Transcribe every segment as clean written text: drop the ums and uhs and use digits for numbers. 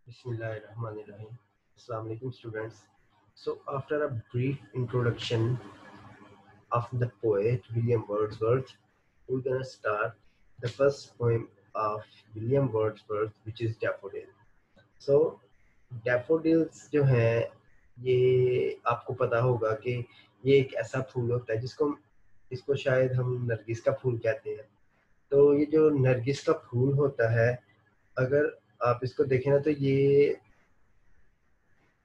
Bismillahirrahmanirrahim. Assalamu alaikum students. So after a brief introduction of the poet William Wordsworth, we're gonna start the first poem of William Wordsworth, which is Daffodil. So daffodils जो हैं ये आपको पता होगा कि ये एक ऐसा फूल होता है इसको शायद हम नरगिस का फूल कहते हैं। तो ये जो नरगिस का फूल होता है, अगर आप इसको देखें ना तो ये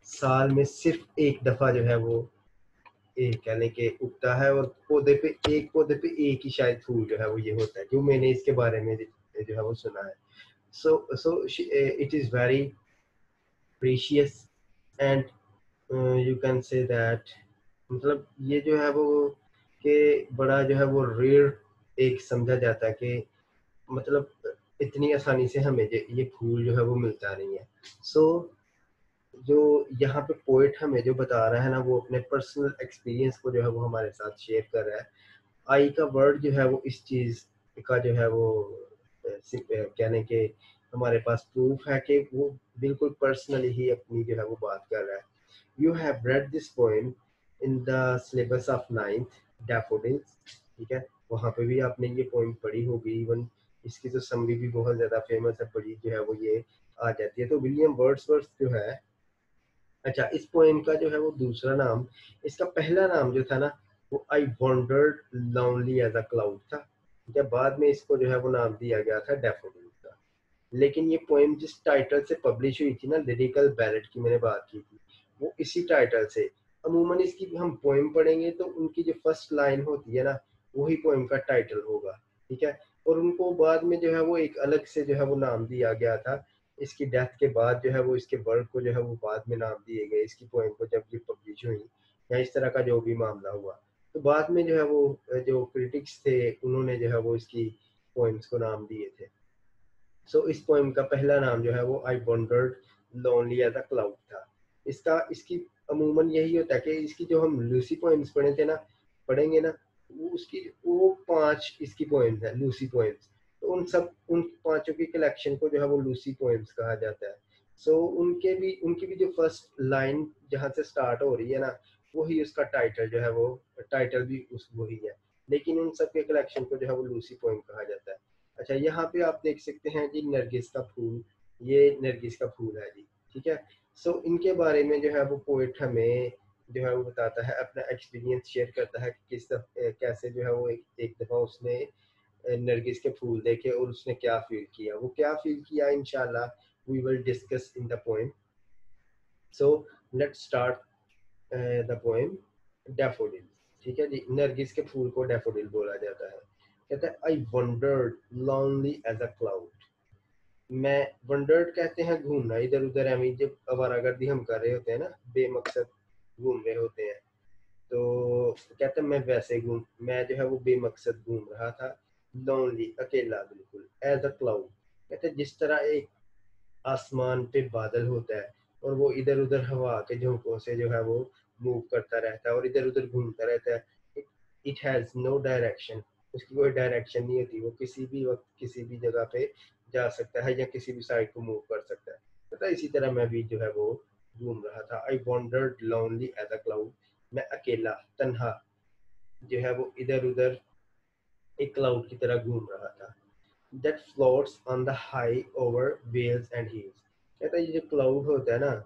साल में सिर्फ एक दफा जो है वो एक यानी कि उगता है, और पौधे पे एक ही शायद फूल जो है वो ये होता है, जो मैंने इसके बारे में जो है वो सुना है। So it is very precious and you can say that, मतलब ये जो है वो कि बड़ा जो है वो रेयर एक समझा जाता है कि मतलब इतनी आसानी से हमें ये फूल जो है वो मिलता नहीं है। सो जो यहाँ पे पोएट हमें जो बता रहा है ना, वो अपने पर्सनल एक्सपीरियंस को जो है वो हमारे साथ शेयर कर रहा है। आई का वर्ड जो है वो इस चीज का जो है वो कहने के हमारे पास प्रूफ है कि वो बिल्कुल पर्सनली ही अपनी जो है वो बात कर रहा है। You have read this poem in the syllabus of ninth, daffodils. ठीक है, वहाँ पे भी आपने ये पोएम पढ़ी होगी। इवन इसकी तो समरी भी बहुत ज्यादा फेमस है, पढ़ी जो है वो ये आ जाती है। तो विलियम वर्ड्सवर्थ जो है, अच्छा, इस पोएम का जो है वो दूसरा नाम, इसका पहला नाम जो था ना, वो I wandered lonely as a cloud था। ठीक है, बाद में इसको जो है वो नाम दिया गया था डैफोडिल का। लेकिन ये पोएम जिस टाइटल से पब्लिश हुई थी ना, लिरिकल बैलेट की मैंने बात की थी, वो इसी टाइटल से। अमूमन इसकी हम पोएम पढ़ेंगे तो उनकी जो फर्स्ट लाइन होती है ना, वही पोएम का टाइटल होगा। ठीक है, और उनको बाद में जो है वो एक अलग से जो है वो नाम दिया गया था। इसकी डेथ के बाद जो है वो इसके वर्क को जो है वो बाद में नाम दिए गए, इसकी पोएम को जब ये पब्लिश हुई या इस तरह का जो भी मामला हुआ। तो बाद में जो है वो जो क्रिटिक्स थे उन्होंने जो है वो इसकी पोएम्स को नाम दिए थे। सो इस पोएम का पहला नाम जो है वो I wandered lonely as a cloud था। इसकी अमूमन यही होता है कि इसकी जो हम लूसी पोएम्स पढ़ेंगे ना, वो उसकी वो 5 इसकी पोएम्स है, लूसी पोएम्स। तो उन पांचों की कलेक्शन को जो है वो लूसी पोएम्स कहा जाता है। सो उनकी भी जो फर्स्ट लाइन जहाँ से स्टार्ट हो रही है ना, वही उसका टाइटल जो है वो टाइटल भी उस वही है। लेकिन उन सब के कलेक्शन को जो है वो लूसी पोएम कहा जाता है। अच्छा, यहाँ पे आप देख सकते हैं जी, नरगिस का फूल, ये नरगिस का फूल है जी। ठीक है, सो इनके बारे में जो है वो पोएट हमें जो है वो बताता है, अपना एक्सपीरियंस शेयर करता है कि कैसे जो है वो एक दफा उसने नरगिस के फूल देखे और उसने क्या फील किया। वो क्या फील किया, इंशाल्लाह we will discuss in the poem. So let's start the poem daffodil. ठीक है जी, नरगिस के फूल को डैफोडिल बोला जाता है। कहता है, I wandered lonely as a cloud. मैं वंडर्ड कहते हैं घूमना इधर उधर, हमें जब आवारागर्दी हम कर रहे होते हैं ना, बेमकसद घूम रहे होते हैं। तो कहते हैं मैं जो है वो बेमकसद घूम रहा था, लोनली अकेला बिल्कुल, एज अ क्लाउड। कहते हैं जिस तरह एक आसमान पे बादल होता है और वो इधर उधर हवा के झोंकों से जो है वो मूव करता रहता है और इधर उधर घूमता रहता है। इट हैज नो डायरेक्शन, उसकी कोई डायरेक्शन नहीं होती, वो किसी भी वक्त किसी भी जगह पे जा सकता है या किसी भी साइड को मूव कर सकता है। पता है, इसी तरह मैं भी जो है वो घूम रहा था। I wandered lonely as a cloud, मैं अकेला तन्हा जो है वो इधर उधर एक क्लाउड की तरह घूम रहा था। That floats on the high over vales and hills. कहता है ये जो क्लाउड होता है ना,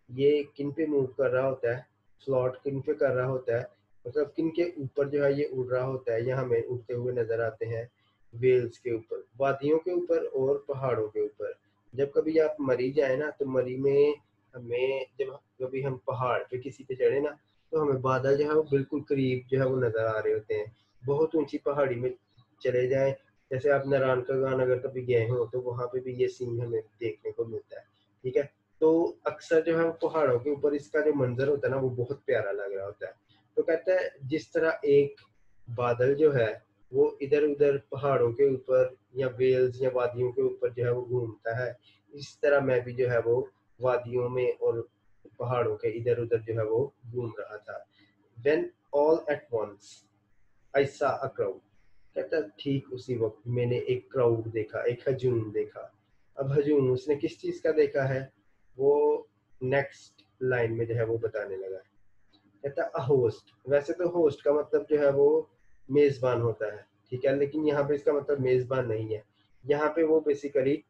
ये किन पे मूव कर रहा होता है, फ्लॉट किन पे कर रहा होता है, मतलब किन के ऊपर जो है ये उड़ रहा होता है, या हमें उड़ते हुए नजर आते हैं वेल्स के ऊपर, वादियों के ऊपर और पहाड़ों के ऊपर। जब कभी आप मरी जाए ना, तो मरी में हमें जब कभी हम पहाड़ पे किसी पे चढ़े ना, तो हमें बादल जो है वो बिल्कुल करीब जो है वो नजर आ रहे होते हैं। बहुत ऊंची पहाड़ी में चले जाएं, जैसे आप नारायण का गान अगर कभी गए हो तो वहां पे भी ये सीन हमें देखने को मिलता है। ठीक है, तो अक्सर जो है पहाड़ों के ऊपर इसका जो मंजर होता है ना, वो बहुत प्यारा लग रहा होता है। तो कहता है जिस तरह एक बादल जो है वो इधर उधर पहाड़ों के ऊपर या वेल्स या वादियों के ऊपर जो है वो घूमता है, इस तरह मैं भी जो है वो वादियों में और पहाड़ों के इधर उधर जो है वो घूम रहा था। When all at once I saw a crowd। कहता है ठीक उसी वक्त मैंने एक क्राउड देखा, एक हजूम देखा। अब हजूम उसने किस चीज का देखा है, वो नेक्स्ट लाइन में जो है वो बताने लगा। कहता है होस्ट, वैसे तो होस्ट का मतलब जो है वो मेजबान होता है, ठीक है, लेकिन यहाँ पे इसका मतलब मेजबान नहीं है। यहाँ पे वो बेसिकली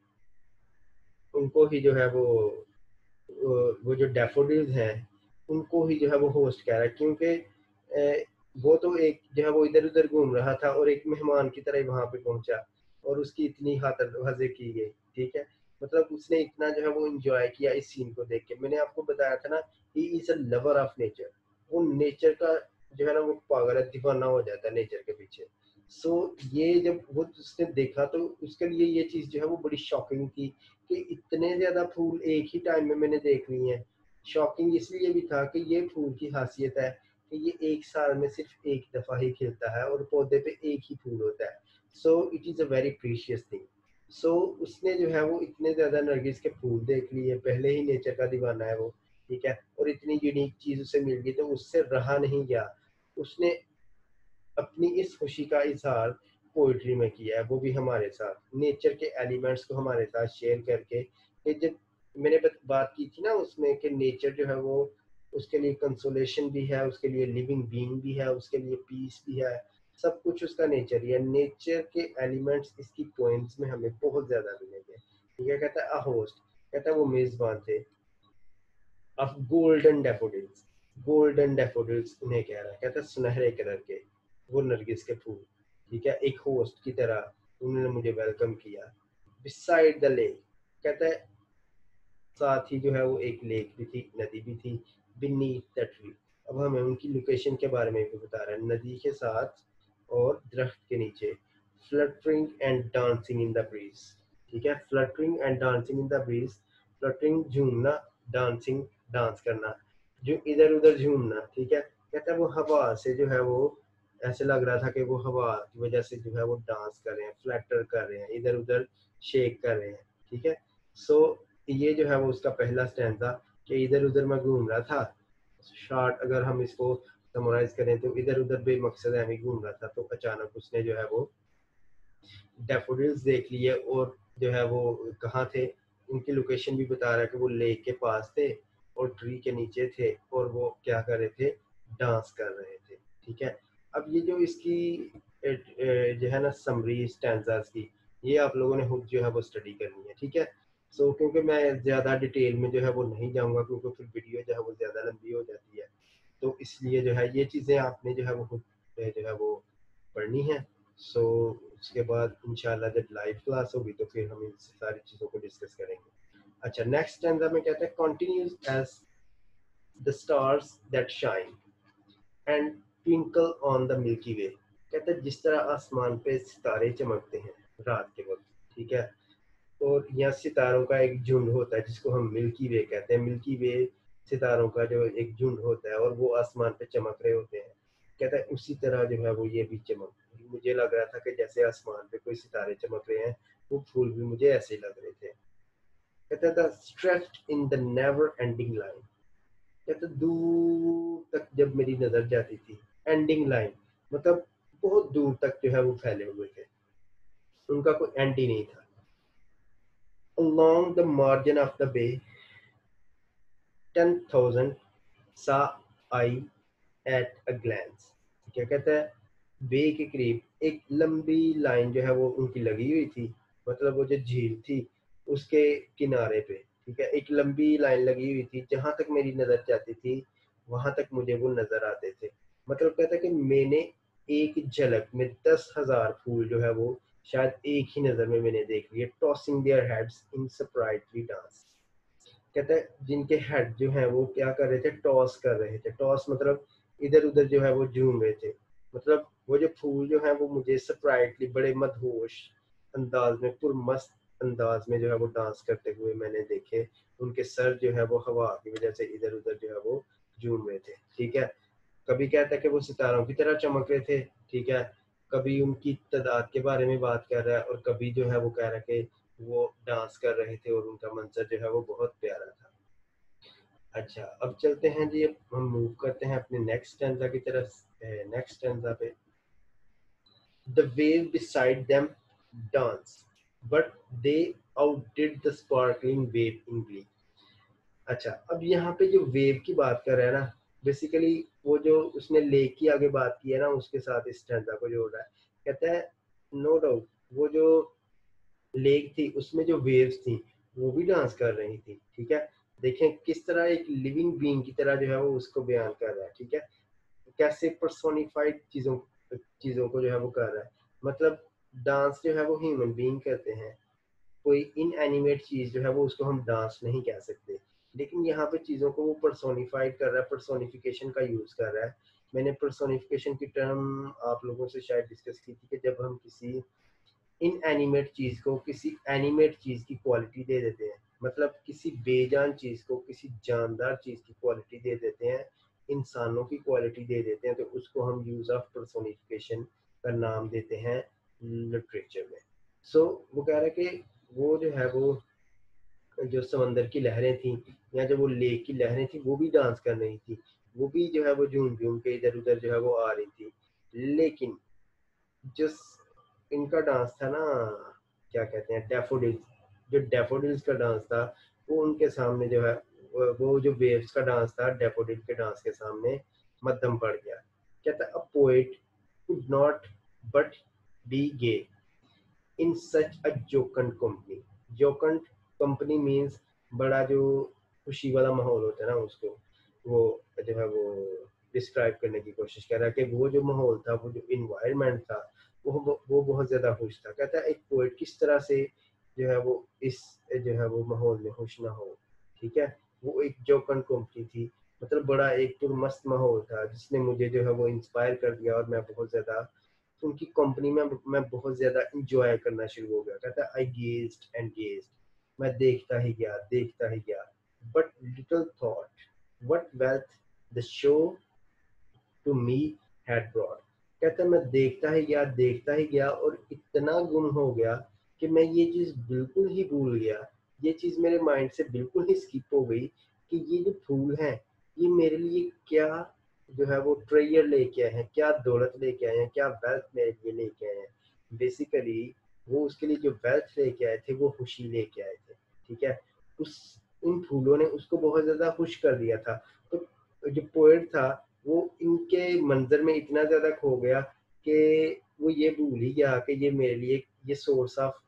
उनको ही जो है वो जो डैफोडिल्स हैं उनको ही जो है वो होस्ट कह रहा है, क्योंकि वो तो एक जो है वो इधर उधर घूम रहा था और एक मेहमान की तरह वहां पे पहुंचा और उसकी इतनी खातर हजे की गई, ठीक है। मतलब उसने इतना जो है वो एंजॉय किया इस सीन को देख के। मैंने आपको बताया था ना, he is a lover of nature. वो नेचर का जो है ना वो पागल है, दीवाना हो जाता है नेचर के पीछे। सो ये जब वो उसने देखा तो उसके लिए ये चीज जो है वो बड़ी शॉकिंग थी कि इतने ज्यादा फूल एक ही टाइम में मैंने देख लिए हैं। शॉकिंग इसलिए भी था कि ये फूल की खासियत है कि ये एक साल में सिर्फ एक दफा ही खिलता है और पौधे पे एक ही फूल होता है। So it is a very precious thing. So उसने जो है वो इतने ज्यादा नरगिस के फूल देख लिए, पहले ही नेचर का दीवाना है वो, ठीक है, और इतनी यूनिक चीज उसे मिल गई तो उससे रहा नहीं गया। उसने अपनी इस खुशी का इजहार पोइट्री में किया है, वो भी हमारे साथ नेचर के एलिमेंट्स को हमारे साथ शेयर करके। कि जब मैंने बात की थी ना उसमें कि नेचर जो है वो उसके लिए कंसोलेशन भी है, उसके लिए लिविंग बीइंग भी है, उसके लिए पीस भी है, सब कुछ उसका नेचर ही है। नेचर के एलिमेंट्स इसकी पोएम्स में हमें बहुत ज्यादा मिलेंगे, ठीक है। कहता है अ होस्ट, कहता है वो मेजबान थे of golden daffodils. Golden daffodils उन्हें कह रहा है, कहता है सुनहरे कलर के वो नरगिस के फूल, ठीक है, एक होस्ट की तरह उन्होंने मुझे वेलकम किया। बिसाइड द लेक, कहता है साथ ही जो है वो एक लेक भी थी, नदी भी थी। बीनीथ द ट्री, अब हमें उनकी लोकेशन के बारे में भी बता रहा है, नदी के साथ और दरख्त के नीचे। Fluttering and dancing in the breeze, ठीक है, fluttering and dancing in the breeze. Fluttering झूमना, डांसिंग डांस करना, जो इधर उधर झूमना, ठीक है। कहता है वो हवा से जो है वो ऐसे लग रहा था कि वो हवा की वजह से जो है वो डांस कर रहे हैं, फ्लैटर कर रहे हैं, इधर उधर शेक कर रहे हैं, ठीक है। सो ये जो है वो उसका पहला स्टैंड था कि इधर उधर मैं घूम रहा था। शॉर्ट अगर हम इसको समराइज करें तो इधर उधर बेमकसद है घूम रहा था, तो अचानक उसने जो है वो डैफोडिल्स देख लिए और जो है वो कहाँ थे, उनकी लोकेशन भी बता रहा है कि वो लेक के पास थे और ट्री के नीचे थे और वो क्या कर रहे थे, डांस कर रहे थे, ठीक है। अब ये जो इसकी जो है ना समरी स्टैंजास की, ये आप लोगों ने खुद जो है वो स्टडी करनी है, ठीक है। सो क्योंकि मैं ज़्यादा डिटेल में जो है वो नहीं जाऊंगा क्योंकि फिर वीडियो जो है वो ज़्यादा लंबी हो जाती है, तो इसलिए जो है ये चीज़ें आपने जो है वो खुद जो है वो पढ़नी है। सो उसके बाद इंशाल्लाह जब लाइव क्लास होगी तो फिर हम इन सारी चीज़ों को डिस्कस करेंगे। अच्छा, नेक्स्ट स्टैंजा में कहते हैं continues as the stars that shine and twinkle on the Milky Way. कहते हैं जिस तरह आसमान पे सितारे चमकते हैं रात के वक्त, ठीक है, और यहाँ सितारों का एक झुंड होता है जिसको हम मिल्की वे कहते हैं। मिल्की वे सितारों का जो एक झुंड होता है और वो आसमान पे चमक रहे होते हैं। कहता है उसी तरह जो है वो ये भी चमक, मुझे लग रहा था कि जैसे आसमान पे कोई सितारे चमक रहे हैं, वो फूल भी मुझे ऐसे ही लग रहे थे। कहता था stretched in the never ending line, कहता दूर तक जब मेरी नजर जाती थी, एंडिंग लाइन मतलब बहुत दूर तक जो है वो फैले हुए थे, उनका कोई एंड ही नहीं था। along the margin of the bay 10,000 saw I at a glance। क्या कहता है बे के करीब एक लंबी लाइन जो है वो उनकी लगी हुई थी, मतलब वो जो झील थी उसके किनारे पे, ठीक है, एक लंबी लाइन लगी हुई थी, जहां तक मेरी नजर जाती थी वहां तक मुझे वो नजर आते थे। मतलब कहता है कि मैंने एक झलक में 10,000 फूल जो है वो शायद एक ही नजर में मैंने देख लिए, tossing their heads in surprisingly dance. कहता है जिनके हेड जो है वो क्या कर रहे थे, टॉस कर रहे थे। टॉस मतलब इधर उधर जो है वो झूम रहे थे। मतलब वो जो फूल जो है वो मुझे सरप्राइजली बड़े मदहोश अंदाज में, पुरमस्त अंदाज में जो है वो डांस करते हुए मैंने देखे। उनके सर जो है वो हवा की वजह से इधर उधर जो है वो झूम रहे थे, ठीक है। कभी कहता है कि वो सितारों की तरह चमक रहे थे, ठीक है, कभी उनकी तादाद के बारे में बात कर रहा है और कभी जो है वो कह रहा है कि वो डांस कर रहे थे और उनका मंजर जो है वो बहुत प्यारा था। अच्छा, अब चलते हैं जी, अब हम मूव करते हैं अपने नेक्स्ट स्टैंजा की तरफ। नेक्स्ट स्टैंजा पे the wave beside them dance but they outdid the sparkling wave in glee। अच्छा, अब यहाँ पे जो वेव की बात कर रहा है ना, बेसिकली वो जो उसने लेक की आगे बात की है ना, उसके साथ इस स्टैंजा को जोड़ रहा है। कहता है नो डाउट वो जो लेक थी उसमें जो वेव्स थी वो भी डांस कर रही थी, ठीक है। देखें किस तरह एक लिविंग बीइंग की तरह जो है वो उसको बयान कर रहा है, ठीक है। कैसे पर्सोनिफाइड चीजों चीजों को जो है वो कर रहा है। मतलब डांस जो है वो ह्यूमन बीइंग करते हैं, कोई इनएनिमेट चीज जो है वो उसको हम डांस नहीं कह सकते, लेकिन यहाँ पे चीजों को वो पर्सोनिफाइड कर रहा है, पर्सोनिफिकेशन का यूज कर रहा है। मैंने पर्सोनिफिकेशन की टर्म आप लोगों से शायद डिस्कस की थी कि जब हम किसी इनएनिमेट चीज को किसी एनिमेट चीज की क्वालिटी दे देते हैं, मतलब किसी बेजान चीज को किसी जानदार चीज की क्वालिटी दे देते हैं, इंसानों की क्वालिटी दे देते हैं, तो उसको हम यूज ऑफ पर्सोनिफिकेशन का नाम देते हैं लिटरेचर में। सो वो कह रहा है कि वो जो है वो जो समंदर की लहरें थी या जो वो लेक की लहरें थी वो भी डांस कर रही थी, वो भी जो है वो झूम झूम के इधर उधर जो है वो आ रही थी। लेकिन जो इनका डांस था ना, क्या कहते हैं, डैफोडिल्स, जो डैफोडिल्स का डांस था वो उनके सामने जो है वो जो वेव्स का डांस था डैफोडिल के डांस के सामने मध्यम पड़ गया। कहता a poet could not but be gay in such a jocund company. Jocund company means बड़ा जो खुशी वाला माहौल होता है ना, उसको वो जो है वो डिस्क्राइब करने की कोशिश कर रहा है कि वो जो माहौल था, वो जो इन्वायरमेंट था, वो बहुत ज्यादा खुश था। कहता है एक पोएट किस तरह से जो है वो इस जो है वो माहौल में खुश ना हो, ठीक है। वो एक जोकंड कंपनी थी, मतलब बड़ा एक पुरमस्त माहौल था जिसने मुझे जो है वो इंस्पायर कर दिया, और मैं बहुत ज्यादा उनकी कंपनी में मैं बहुत ज्यादा इंजॉय करना शुरू हो गया। कहता है आई गेज्ड एंड गेज्ड, मैं देखता ही गया, but little thought what wealth the show to me had brought. कहता है मैं देखता ही गया और इतना गुम हो गया कि मैं ये चीज बिल्कुल ही भूल गया, ये चीज मेरे माइंड से बिल्कुल ही स्किप हो गई कि ये जो फूल हैं ये मेरे लिए क्या जो है वो ट्रेजर लेके आए हैं, क्या दौलत लेके आए हैं, क्या वेल्थ मेरे लिए लेके आए हैं। बेसिकली वो उसके लिए जो वेल्थ लेके आए थे वो खुशी लेके आए थे, ठीक है। उस उन फूलों ने उसको बहुत ज्यादा खुश कर दिया था। तो जो पोएट था वो इनके मंजर में इतना ज्यादा खो गया कि वो ये भूल ही गया कि ये मेरे लिए ये सोर्स ऑफ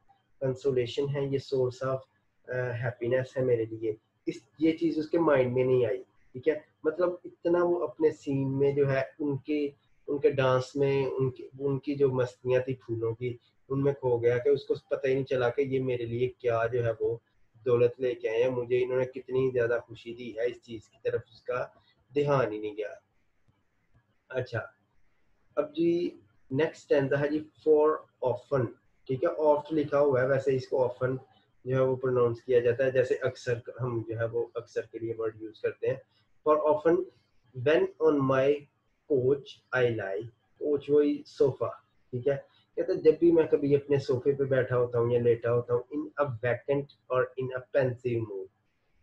कंसोलेशन है, ये सोर्स ऑफ हैप्पीनेस है मेरे लिए। इस ये चीज उसके माइंड में नहीं आई, ठीक है। मतलब इतना वो अपने सीन में जो है उनके उनके डांस में उनकी उनकी जो मस्तियां थी फूलों की उनमें खो गया कि उसको पता ही नहीं चला कि ये मेरे लिए क्या जो है वो दौलत लेके आए हैं, मुझे इन्होंने कितनी ज्यादा खुशी दी है, इस चीज की तरफ उसका ध्यान ही नहीं गया। अच्छा, अब जी नेक्स्ट स्टैंजा है जी फॉर ऑफन, ठीक है। ऑफ्ट लिखा हुआ है, वैसे इसको ऑफन जो है वो प्रोनाउंस किया जाता है, जैसे अक्सर हम जो है वो अक्सर के लिए वर्ड यूज करते हैं। For often when on my coach I lie, coach वही सोफा, ठीक है। कहता है जब भी मैं कभी अपने सोफे पे बैठा होता हूँ या लेटा होता हूँ इन अ वैकेंट और इन अ पेंसिव मूड।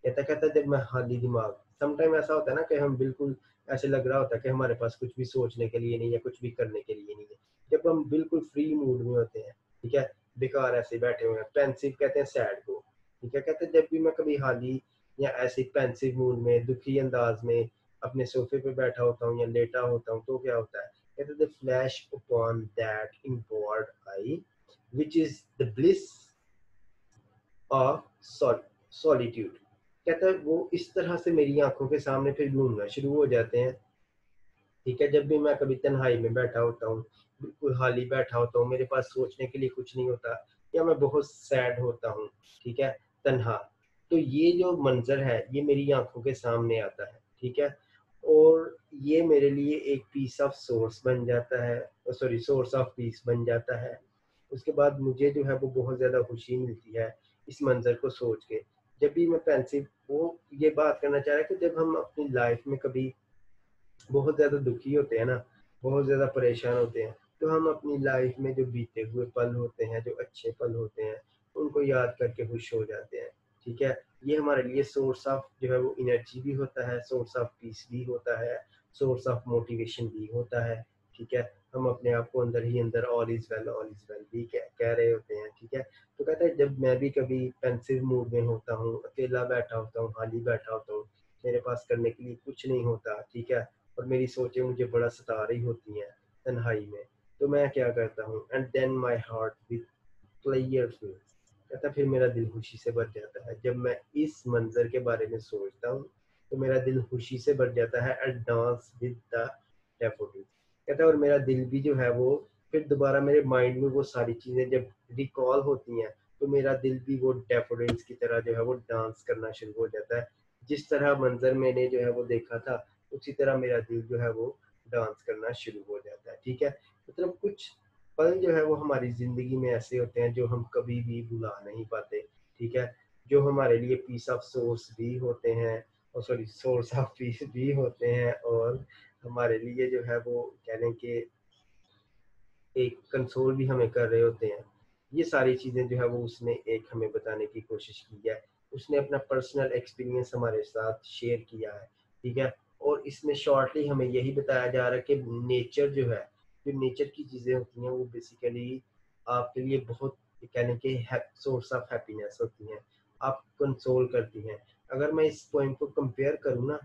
कहता कहता जब मैं खाली दिमाग, समटाइम ऐसा होता है ना कि हम बिल्कुल ऐसे लग रहा होता है कि हमारे पास कुछ भी सोचने के लिए नहीं है, कुछ भी करने के लिए नहीं है, जब हम बिल्कुल फ्री मूड में होते हैं, ठीक है, बेकार ऐसे बैठे हुए हैं, पेंसिव कहते हैं सैड को, ठीक है। कहते हैं जब भी मैं कभी हाली या ऐसे पेंसिव मूड में दुखी अंदाज में अपने सोफे पे बैठा होता हूँ या लेटा होता हूँ तो क्या होता है। कहते the flash upon that inward I which is the bliss of solitude. कहता है वो इस तरह से मेरी आंखों के सामने फिर घूमना शुरू हो जाते हैं, ठीक है। जब भी मैं कभी तन्हाई में बैठा होता हूँ, बिल्कुल हाली बैठा होता हूँ, मेरे पास सोचने के लिए कुछ नहीं होता, या मैं बहुत सैड होता हूँ, ठीक है, तन्हा, तो ये जो मंजर है ये मेरी आंखों के सामने आता है, ठीक है। और ये मेरे लिए एक पीस ऑफ सोर्स बन जाता है, सॉरी सोर्स ऑफ पीस बन जाता है। उसके बाद मुझे जो है वो बहुत ज़्यादा खुशी मिलती है इस मंजर को सोच के। जब भी मैं पेंसिल वो ये बात करना चाह रहा है कि जब हम अपनी लाइफ में कभी बहुत ज़्यादा दुखी होते हैं ना, बहुत ज़्यादा परेशान होते हैं, तो हम अपनी लाइफ में जो बीते हुए पल होते हैं, जो अच्छे पल होते हैं, उनको याद करके खुश हो जाते हैं, ठीक है। ये हमारे लिए सोर्स ऑफ जो है वो एनर्जी भी होता है, सोर्स ऑफ पीस भी होता है, सोर्स ऑफ मोटिवेशन भी होता है, ठीक है, हम अपने आप को अंदर ही अंदर ऑल इज वेल भी कह रहे होते हैं, ठीक है। तो कहता है जब मैं भी कभी पेंसिव मूड में होता हूँ, अकेला बैठा होता हूँ, खाली बैठा होता हूँ, मेरे पास करने के लिए कुछ नहीं होता, ठीक है, और मेरी सोचें मुझे बड़ा सता रही होती हैं तन्हाई में, तो मैं क्या करता हूँ, and then my heart with clear fills, कहता फिर मेरा दिल खुशी से भर जाता है। जब मैं इस मंजर के बारे में सोचता हूँ तो मेरा दिल खुशी से भर जाता है, and dance with the daffodils, कहता है और मेरा दिल भी जो है वो फिर दोबारा मेरे माइंड में वो सारी चीज़ें जब रिकॉल होती हैं तो मेरा दिल भी वो डैफोडिल्स की तरह जो है वो डांस करना शुरू हो जाता है। जिस तरह मंजर मैंने जो है वो देखा था उसी तरह मेरा दिल जो है वो डांस करना शुरू हो जाता है, ठीक है। मतलब कुछ पल जो है वो हमारी ज़िंदगी में ऐसे होते हैं जो हम कभी भी भुला नहीं पाते, ठीक है, जो हमारे लिए पीस ऑफ सोर्स भी होते हैं, और सॉरी सोर्स ऑफ पीस भी होते हैं, और हमारे लिए जो है वो कह लें कि एक कंसोल भी हमें कर रहे होते हैं। ये सारी चीज़ें जो है वो उसने एक हमें बताने की कोशिश की है। उसने अपना पर्सनल एक्सपीरियंस हमारे साथ शेयर किया है, ठीक है? और इसमें शॉर्टली हमें यही बताया जा रहा है कि नेचर जो है, जो नेचर की चीज़ें होती हैं वो बेसिकली आपके लिए बहुत कह लें कि सोर्स ऑफ हैप्पीनेस होती हैं, आप कंसोल करती हैं। अगर मैं इस पोएम को कंपेयर करूँ ना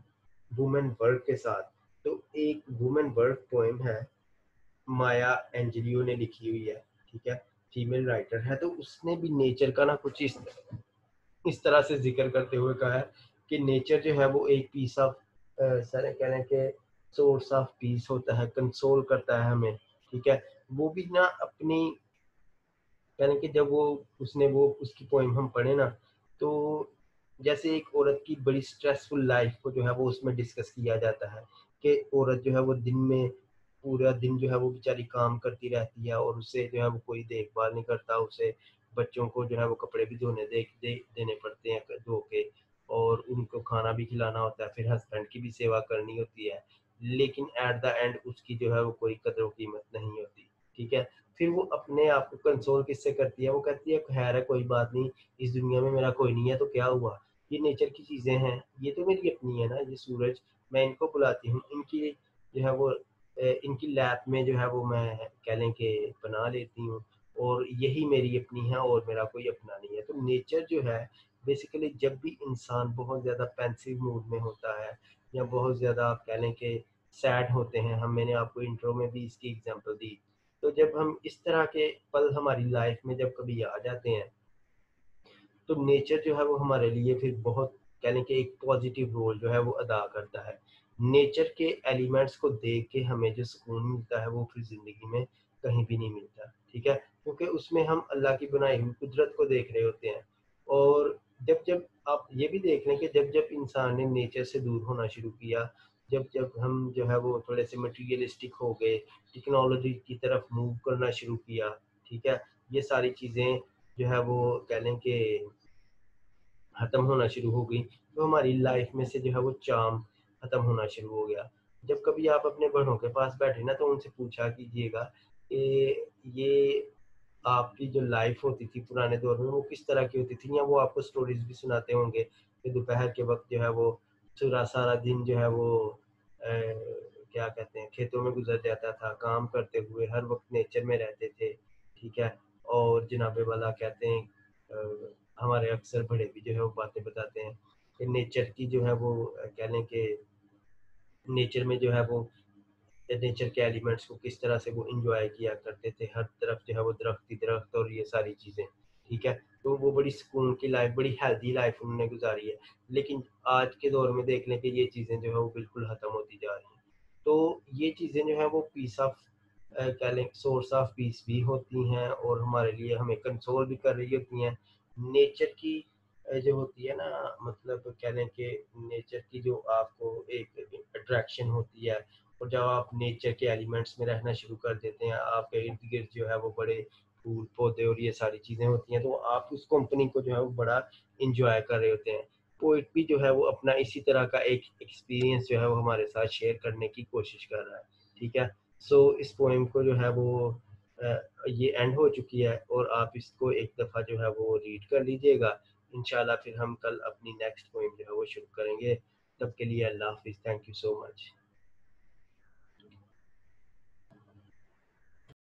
वुमेन वर्क के साथ, तो एक वुमेन वर्क पोएम है माया एंजेलियो ने लिखी हुई है, ठीक है, फीमेल राइटर है, तो उसने भी नेचर का ना कुछ इस तरह से जिक्र करते हुए कहा है कि नेचर जो है वो एक पीस ऑफ सर कह रहे हैं कि सोर्स ऑफ पीस होता है, कंसोल करता है हमें, ठीक है। वो भी ना अपनी यानी कि जब वो उसने वो उसकी पोएम हम पढ़े ना, तो जैसे एक औरत की बड़ी स्ट्रेसफुल लाइफ को जो है वो उसमें डिस्कस किया जाता है कि औरत जो है वो दिन में पूरा दिन जो है वो बेचारी काम करती रहती है और उससे जो है वो कोई देखभाल नहीं करता, उसे बच्चों को जो है वो कपड़े भी देने पड़ते हैं धो के, और उनको खाना भी खिलाना होता है, फिर हस्बैंड की भी सेवा करनी होती है, लेकिन एट द एंड उसकी जो है वो कोई कदर कीमत नहीं होती, ठीक है। फिर वो अपने आप को कंसोल किससे करती है, वो कहती है खैर है कोई बात नहीं, इस दुनिया में मेरा कोई नहीं है तो क्या हुआ, ये नेचर की चीज़ें हैं, ये तो मेरी अपनी है ना, ये सूरज, मैं इनको बुलाती हूँ, इनकी जो है वो इनकी लैप में जो है वो मैं कह लें कि बना लेती हूँ, और यही मेरी अपनी है और मेरा कोई अपना नहीं है। तो नेचर जो है बेसिकली जब भी इंसान बहुत ज़्यादा पेंसिव मूड में होता है या बहुत ज़्यादा आप कह लें कि सैड होते हैं, हम मैंने आपको इंट्रो में भी इसकी एग्जांपल दी, तो जब हम इस तरह के पल हमारी लाइफ में जब कभी आ जाते हैं तो नेचर जो है वो हमारे लिए फिर बहुत कह लें कि एक पॉजिटिव रोल जो है वो अदा करता है। नेचर के एलिमेंट्स को देख के हमें जो सुकून मिलता है वो फिर ज़िंदगी में कहीं भी नहीं मिलता, ठीक है? क्योंकि उसमें हम अल्लाह की बनाई हुई कुदरत को देख रहे होते हैं, और जब-जब आप ये भी देख लें कि जब-जब इंसान ने नेचर से दूर होना शुरू किया, जब-जब हम जो है वो थोड़े से मटीरियलिस्टिक हो गए, टेक्नोलॉजी की तरफ मूव करना शुरू किया, ठीक है? ये सारी चीज़ें जो है वो कह लें कि खत्म होना शुरू हो गई, तो हमारी लाइफ में से जो है वो चार्म खत्म होना शुरू हो गया। जब कभी आप अपने बड़ों के पास बैठे ना तो उनसे पूछा कीजिएगा कि ये आपकी जो लाइफ होती थी पुराने दौर में वो किस तरह की होती थी, या वो आपको स्टोरीज़ भी सुनाते होंगे कि दोपहर के वक़्त जो है वो पूरा सारा दिन जो है वो क्या कहते हैं खेतों में गुज़र जाता था, काम करते हुए हर वक़्त नेचर में रहते थे, ठीक है? और जनाब वाला कहते हैं हमारे अक्सर बड़े भी जो है वो बातें बताते हैं कि नेचर की जो है वो कह लें कि नेचर में जो है वो नेचर के एलिमेंट्स को किस तरह से वो एंजॉय किया करते थे, हर तरफ जो है वो दरख्त ही दरख्त और ये सारी चीज़ें, ठीक है? तो वो बड़ी सुकून की लाइफ, बड़ी हेल्दी लाइफ उन्होंने गुजारी है। लेकिन आज के दौर में देख लें कि ये चीज़ें जो है वो बिल्कुल खत्म होती जा रही हैं। तो ये चीज़ें जो है वो पीस ऑफ कह लें सोर्स ऑफ पीस भी होती हैं और हमारे लिए हमें कंसोल भी कर रही होती हैं। नेचर की जो होती है ना, मतलब कह लें कि नेचर की जो आपको एक अट्रैक्शन होती है, और जब आप नेचर के एलिमेंट्स में रहना शुरू कर देते हैं, आपके इर्द-गिर्द जो है वो बड़े फूल-पौधे और ये सारी चीज़ें होती हैं, तो आप उस कंपनी को जो है वो बड़ा एन्जॉय कर रहे होते हैं। पोएट भी जो है वो अपना इसी तरह का एक एक्सपीरियंस जो है वो हमारे साथ शेयर करने की कोशिश कर रहा है, ठीक है? सो इस पोएम को जो है वो ये एंड हो चुकी है और आप इसको एक दफ़ा जो है वो रीड कर लीजिएगा। इंशाल्लाह फिर हम कल अपनी नेक्स्ट पोएम जो है वो शुरू करेंगे। तब के लिए अल्लाह हाफ़िज़। Thank you so much.